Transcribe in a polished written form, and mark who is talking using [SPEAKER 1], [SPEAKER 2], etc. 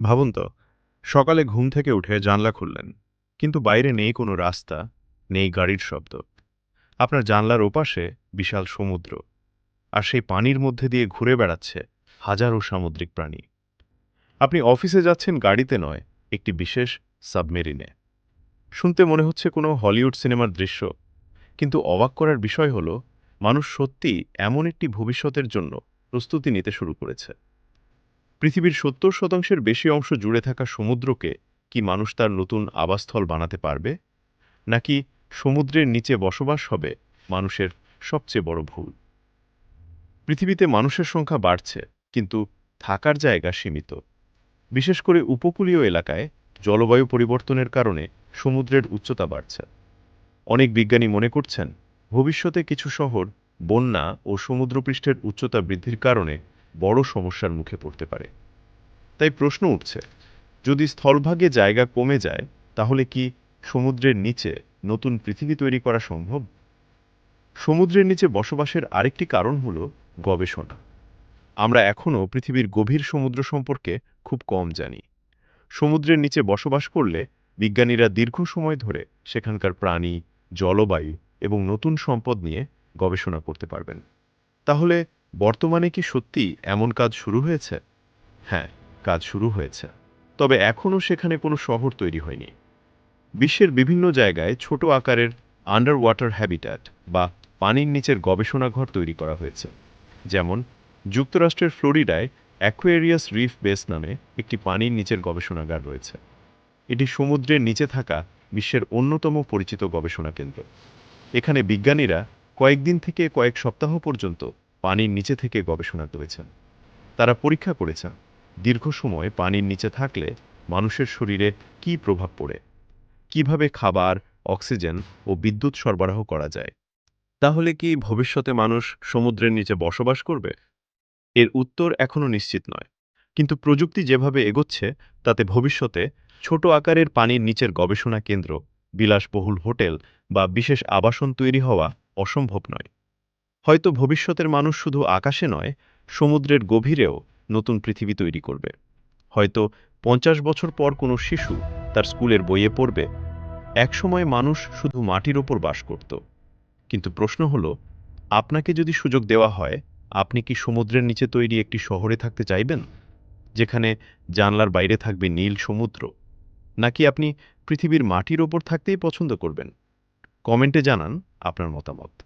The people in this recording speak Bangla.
[SPEAKER 1] ভাবুন তো, সকালে ঘুম থেকে উঠে জানলা খুললেন, কিন্তু বাইরে নেই কোনো রাস্তা, নেই গাড়ির শব্দ। আপনার জানলার ওপাশে বিশাল সমুদ্র, আর সেই পানির মধ্যে দিয়ে ঘুরে বেড়াচ্ছে হাজারো সামুদ্রিক প্রাণী। আপনি অফিসে যাচ্ছেন গাড়িতে নয়, একটি বিশেষ সাবমেরিনে। শুনতে মনে হচ্ছে কোনো হলিউড সিনেমার দৃশ্য, কিন্তু অবাক করার বিষয় হল, মানুষ সত্যি এমন একটি ভবিষ্যতের জন্য প্রস্তুতি নিতে শুরু করেছে। পৃথিবীর ৭০% বেশি অংশ জুড়ে থাকা সমুদ্রকে কি মানুষ তার নতুন আবাসস্থল বানাতে পারবে, নাকি সমুদ্রের নিচে বসবাস হবে মানুষের সবচেয়ে বড় ভুল? পৃথিবীতে মানুষের সংখ্যা বাড়ছে, কিন্তু থাকার জায়গা সীমিত। বিশেষ করে উপকূলীয় এলাকায় জলবায়ু পরিবর্তনের কারণে সমুদ্রের উচ্চতা বাড়ছে। অনেক বিজ্ঞানী মনে করছেন, ভবিষ্যতে কিছু শহর বন্যা ও সমুদ্রপৃষ্ঠের উচ্চতা বৃদ্ধির কারণে বড় সমস্যার মুখে পড়তে পারে। তাই প্রশ্ন উঠছে, যদি স্থলভাগে জায়গা কমে যায়, তাহলে কি সমুদ্রের নিচে নতুন পৃথিবী তৈরি করা সম্ভব? সমুদ্রের নিচে বসবাসের আরেকটি কারণ হল গবেষণা। আমরা এখনও পৃথিবীর গভীর সমুদ্র সম্পর্কে খুব কম জানি। সমুদ্রের নিচে বসবাস করলে বিজ্ঞানীরা দীর্ঘ সময় ধরে সেখানকার প্রাণী, জলবায়ু এবং নতুন সম্পদ নিয়ে গবেষণা করতে পারবেন। তাহলে বর্তমানে কি সত্যি এমন কাজ শুরু হয়েছে? হ্যাঁ, কাজ শুরু হয়েছে। তবে এখনও সেখানে কোনো শহর তৈরি হয়নি। বিশ্বের বিভিন্ন জায়গায় ছোট আকারের আন্ডার ওয়াটার হ্যাবিট্যাট বা পানির নিচের গবেষণাঘর তৈরি করা হয়েছে। যেমন যুক্তরাষ্ট্রের ফ্লোরিডায় অ্যাকুয়ারিয়াস রিফ বেস নামে একটি পানির নিচের গবেষণাগার রয়েছে। এটি সমুদ্রের নিচে থাকা বিশ্বের অন্যতম পরিচিত গবেষণা কেন্দ্র। এখানে বিজ্ঞানীরা কয়েকদিন থেকে কয়েক সপ্তাহ পর্যন্ত পানির নিচে থেকে গবেষণা করেছেন। তারা পরীক্ষা করেছেন, দীর্ঘ সময় পানির নিচে থাকলে মানুষের শরীরে কী প্রভাব পড়ে, কিভাবে খাবার, অক্সিজেন ও বিদ্যুৎ সরবরাহ করা যায়। তাহলে কি ভবিষ্যতে মানুষ সমুদ্রের নিচে বসবাস করবে? এর উত্তর এখনও নিশ্চিত নয়। কিন্তু প্রযুক্তি যেভাবে এগোচ্ছে, তাতে ভবিষ্যতে ছোট আকারের পানির নিচের গবেষণা কেন্দ্র, বিলাসবহুল হোটেল বা বিশেষ আবাসন তৈরি হওয়া অসম্ভব নয়। হয়তো ভবিষ্যতের মানুষ শুধু আকাশে নয়, সমুদ্রের গভীরেও নতুন পৃথিবী তৈরি করবে। হয়তো ৫০ বছর পর কোনো শিশু তার স্কুলের বইয়ে পড়বে, একসময় মানুষ শুধু মাটির ওপর বাস করত। কিন্তু প্রশ্ন হলো, আপনাকে যদি সুযোগ দেওয়া হয়, আপনি কি সমুদ্রের নিচে তৈরি একটি শহরে থাকতে চাইবেন, যেখানে জানলার বাইরে থাকবে নীল সমুদ্র? নাকি আপনি পৃথিবীর মাটির ওপর থাকতেই পছন্দ করবেন? কমেন্টে জানান আপনার মতামত।